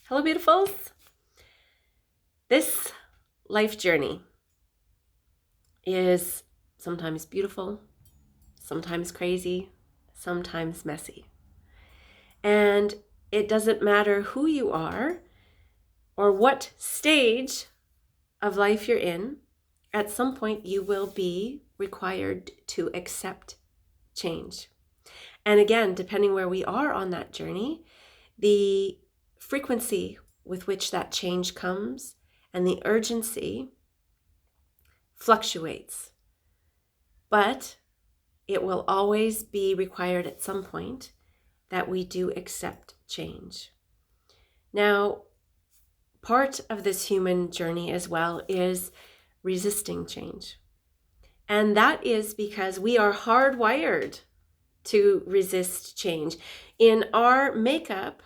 Hello, beautifuls. This life journey is sometimes beautiful, sometimes crazy, sometimes messy. And it doesn't matter who you are or what stage of life you're in, at some point you will be required to accept change. And again, depending where we are on that journey, the frequency with which that change comes and the urgency fluctuates. But it will always be required at some point that we do accept change. Now, part of this human journey as well is resisting change. And that is because we are hardwired to resist change. In our makeup,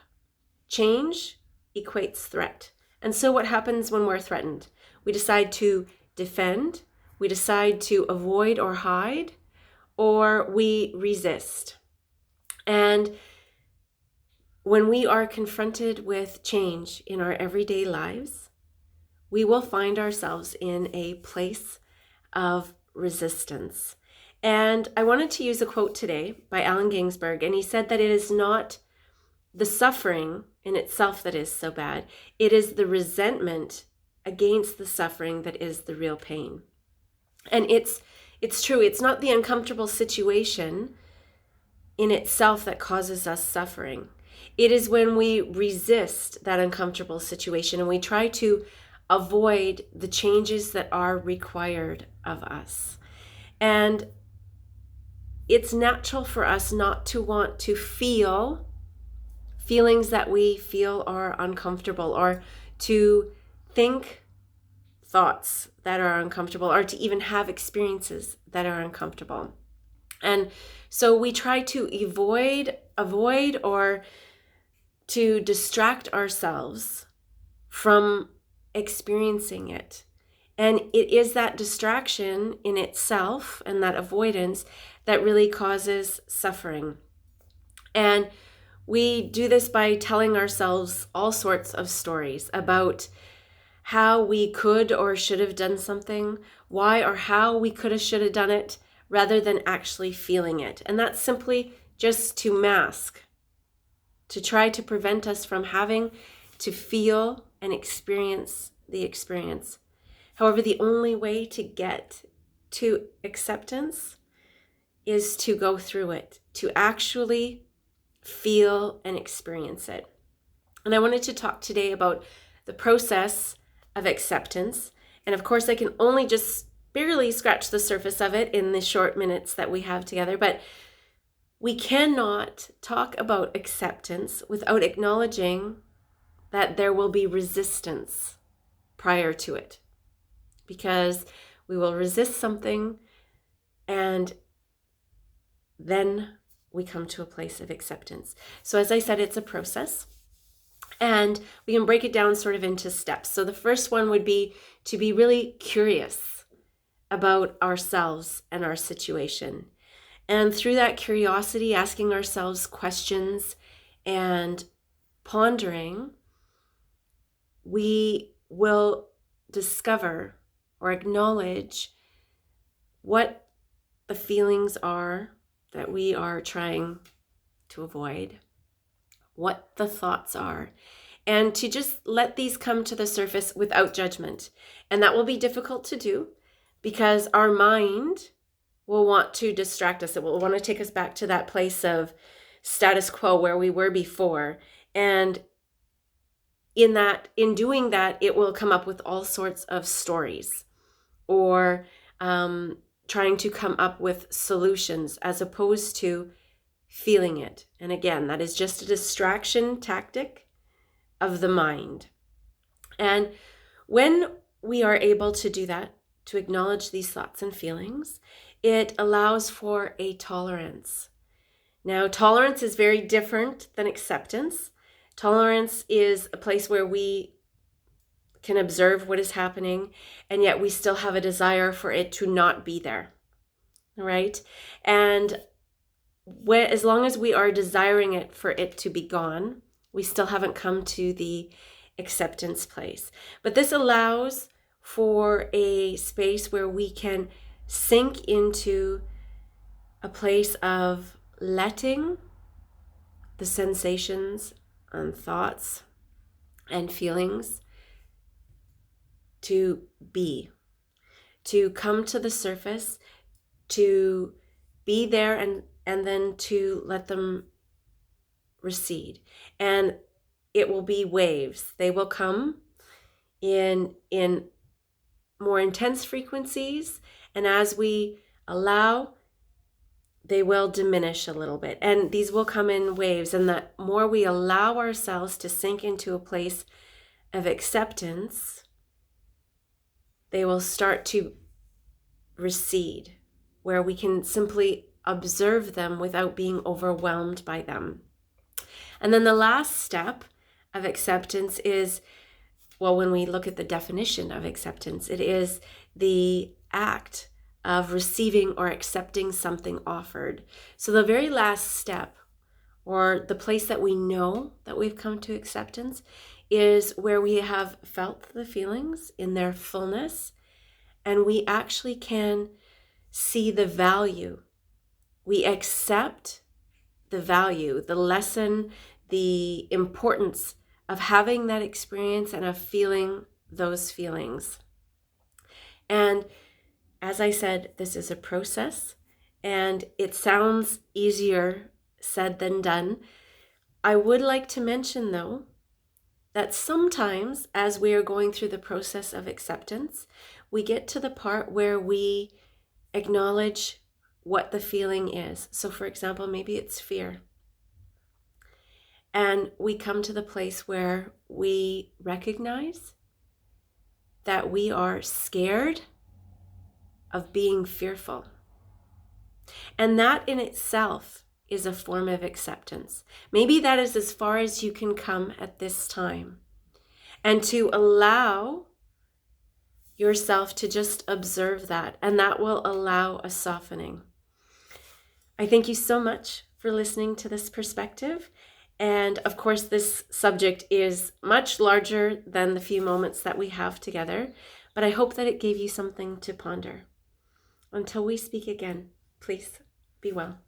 change equates threat. And so what happens when we're threatened? We decide to defend, we decide to avoid or hide, or we resist. And when we are confronted with change in our everyday lives, we will find ourselves in a place of resistance. And I wanted to use a quote today by Allen Ginsberg, and he said that it is not the suffering in itself that is so bad. It is the resentment against the suffering that is the real pain. And it's true. It's not the uncomfortable situation in itself that causes us suffering. It is when we resist that uncomfortable situation and we try to avoid the changes that are required of us. And it's natural for us not to want to feel feelings that we feel are uncomfortable, or to think thoughts that are uncomfortable, or to even have experiences that are uncomfortable. And so we try to avoid or to distract ourselves from experiencing it. And it is that distraction in itself and that avoidance that really causes suffering. And we do this by telling ourselves all sorts of stories about how we could or should have done something, why or how we could have should have done it, rather than actually feeling it. And that's simply just to mask, to try to prevent us from having to feel and experience the experience. However, the only way to get to acceptance is to go through it, to actually feel and experience it. And I wanted to talk today about the process of acceptance. And of course, I can only just barely scratch the surface of it in the short minutes that we have together, but we cannot talk about acceptance without acknowledging that there will be resistance prior to it, because we will resist something and then we come to a place of acceptance. So as I said, it's a process, and we can break it down sort of into steps. So the first one would be to be really curious about ourselves and our situation. And through that curiosity, asking ourselves questions and pondering, we will discover or acknowledge what the feelings are that we are trying to avoid, what the thoughts are, and to just let these come to the surface without judgment. And that will be difficult to do because our mind will want to distract us. It will want to take us back to that place of status quo where we were before. And in doing that, it will come up with all sorts of stories, or trying to come up with solutions as opposed to feeling it. And again, that is just a distraction tactic of the mind. And when we are able to do that, to acknowledge these thoughts and feelings, it allows for a tolerance. Now, tolerance is very different than acceptance. Tolerance is a place where we can observe what is happening, and yet we still have a desire for it to not be there, right? And as long as we are desiring it for it to be gone, We still haven't come to the acceptance place. But this allows for a space where we can sink into a place of letting the sensations and thoughts and feelings to be, to come to the surface, to be there, and then to let them recede. And it will be waves. They will come in more intense frequencies, and as we allow, they will diminish a little bit. And these will come in waves, and the more we allow ourselves to sink into a place of acceptance, they will start to recede, where we can simply observe them without being overwhelmed by them. And then the last step of acceptance is, well, when we look at the definition of acceptance, it is the act of receiving or accepting something offered. So the very last step, or the place that we know that we've come to acceptance, is where we have felt the feelings in their fullness, and we actually can see the value. We accept the value, the lesson, the importance of having that experience and of feeling those feelings. And as I said, this is a process, and it sounds easier said than done. I would like to mention, though, that sometimes as we are going through the process of acceptance, we get to the part where we acknowledge what the feeling is. So for example, maybe it's fear. And we come to the place where we recognize that we are scared of being fearful. And that in itself is a form of acceptance. Maybe that is as far as you can come at this time. And to allow yourself to just observe that, and that will allow a softening. I thank you so much for listening to this perspective. And of course, this subject is much larger than the few moments that we have together, but I hope that it gave you something to ponder. Until we speak again, please be well.